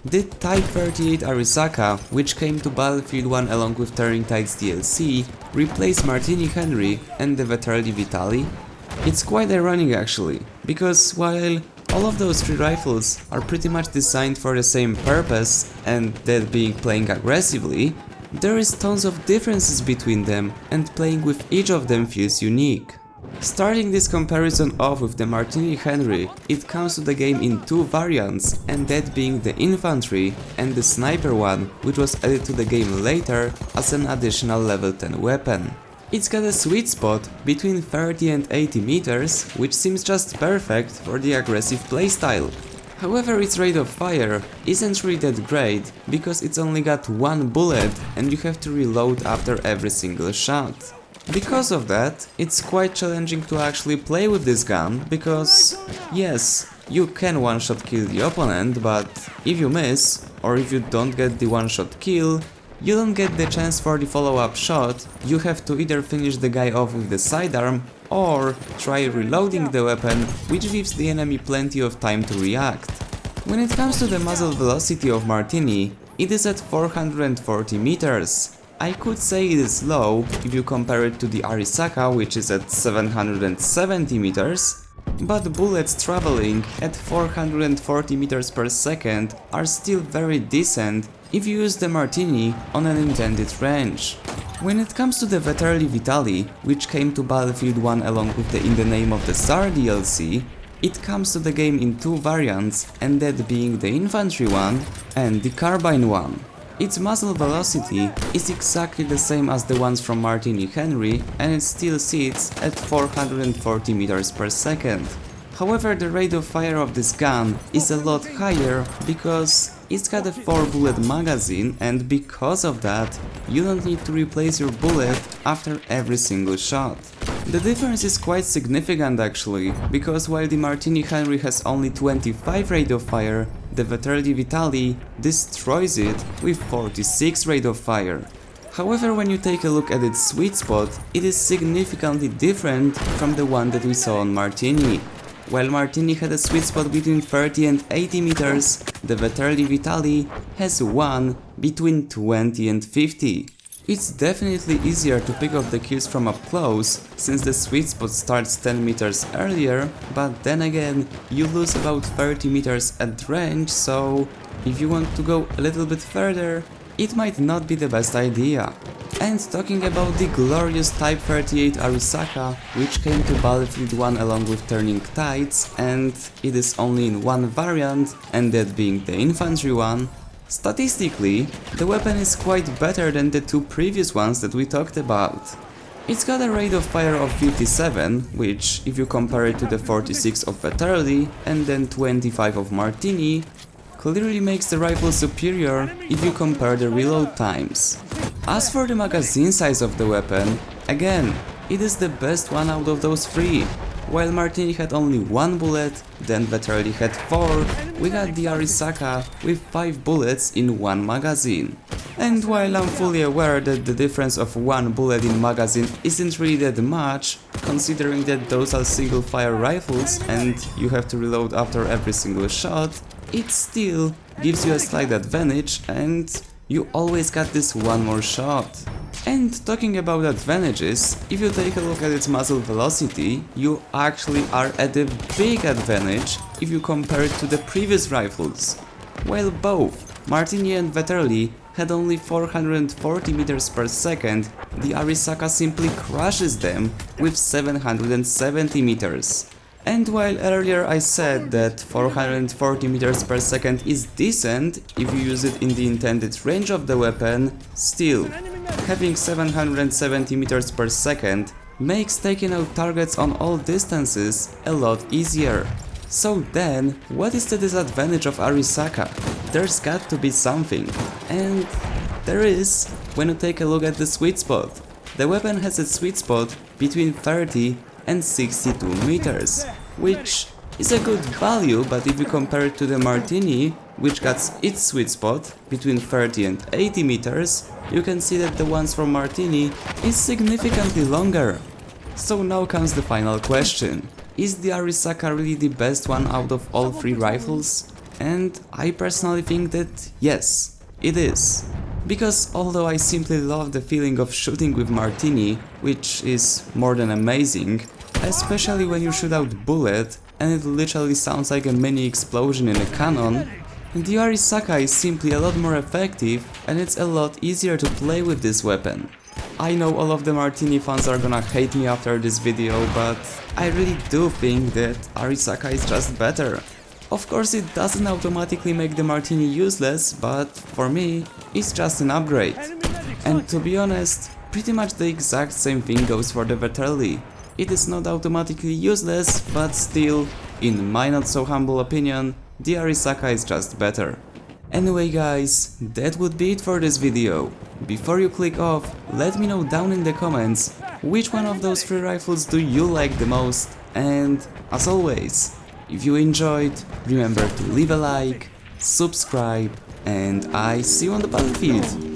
Did Type 38 Arisaka, which came to Battlefield 1 along with Turning Tides DLC, replace Martini Henry and the Vetterli Vitali? It's quite ironic actually, because while all of those three rifles are pretty much designed for the same purpose, and that being playing aggressively, there is tons of differences between them, and playing with each of them feels unique. Starting this comparison off with the Martini Henry, it comes to the game in two variants, and that being the infantry and the sniper one, which was added to the game later as an additional level 10 weapon. It's got a sweet spot between 30 and 80 meters, which seems just perfect for the aggressive playstyle. However, its rate of fire isn't really that great, because it's only got one bullet and you have to reload after every single shot. Because of that, it's quite challenging to actually play with this gun, because yes, you can one-shot kill the opponent, but if you miss, or if you don't get the one-shot kill, you don't get the chance for the follow-up shot. You have to either finish the guy off with the sidearm or try reloading the weapon, which gives the enemy plenty of time to react. When it comes to the muzzle velocity of Martini, it is at 440 meters. I could say it is low if you compare it to the Arisaka, which is at 770 meters, but bullets traveling at 440 meters per second are still very decent if you use the Martini on an intended range. When it comes to the Vetterli Vitali, which came to Battlefield 1 along with the In the Name of Tsar DLC, it comes to the game in two variants, and that being the infantry one and the carbine one. Its muzzle velocity is exactly the same as the ones from Martini Henry, and it still sits at 440 meters per second. However, the rate of fire of this gun is a lot higher because it's got a 4-bullet magazine, and because of that, you don't need to replace your bullet after every single shot. The difference is quite significant actually, because while the Martini Henry has only 25 rate of fire, the Vetterli Vitali destroys it with 46 rate of fire. However, when you take a look at its sweet spot, it is significantly different from the one that we saw on Martini. While Martini had a sweet spot between 30 and 80 meters, the Vetterli Vitali has one between 20 and 50. It's definitely easier to pick up the kills from up close, since the sweet spot starts 10 meters earlier, but then again, you lose about 30 meters at range, so if you want to go a little bit further, it might not be the best idea. And talking about the glorious Type 38 Arisaka, which came to Battlefield 1 along with Turning Tides, and it is only in one variant, and that being the infantry one, statistically, the weapon is quite better than the two previous ones that we talked about. It's got a rate of fire of 57, which, if you compare it to the 46 of Vetterli and then 25 of Martini, clearly makes the rifle superior if you compare the reload times. As for the magazine size of the weapon, again, it is the best one out of those three. While Martini had only one bullet, then Vetterli had 4, we had the Arisaka with 5 bullets in one magazine. And while I'm fully aware that the difference of one bullet in magazine isn't really that much, considering that those are single fire rifles and you have to reload after every single shot, it still gives you a slight advantage and you always got this one more shot. And talking about advantages, if you take a look at its muzzle velocity, you actually are at a big advantage if you compare it to the previous rifles. While both Martini and Vetterli had only 440 meters per second, the Arisaka simply crushes them with 770 meters. And while earlier I said that 440 meters per second is decent if you use it in the intended range of the weapon, still, having 770 meters per second makes taking out targets on all distances a lot easier. So then, what is the disadvantage of Arisaka? There's got to be something. And there is, when you take a look at the sweet spot. The weapon has a sweet spot between 30 and 62 meters, which is a good value, but if you compare it to the Martini, which got its sweet spot between 30 and 80 meters, you can see that the ones from Martini is significantly longer. So now comes the final question. Is the Arisaka really the best one out of all three rifles? And I personally think that yes, it is. Because although I simply love the feeling of shooting with Martini, which is more than amazing, especially when you shoot out bullet and it literally sounds like a mini explosion in a cannon, the Arisaka is simply a lot more effective and it's a lot easier to play with this weapon. I know all of the Martini fans are gonna hate me after this video, but I really do think that Arisaka is just better. Of course it doesn't automatically make the Martini useless, but for me it's just an upgrade. And to be honest, pretty much the exact same thing goes for the Vetterli. It is not automatically useless, but still, in my not so humble opinion, the Arisaka is just better. Anyway guys, that would be it for this video. Before you click off, let me know down in the comments which one of those 3 rifles do you like the most, and as always, if you enjoyed, remember to leave a like, subscribe, and I see you on the battlefield.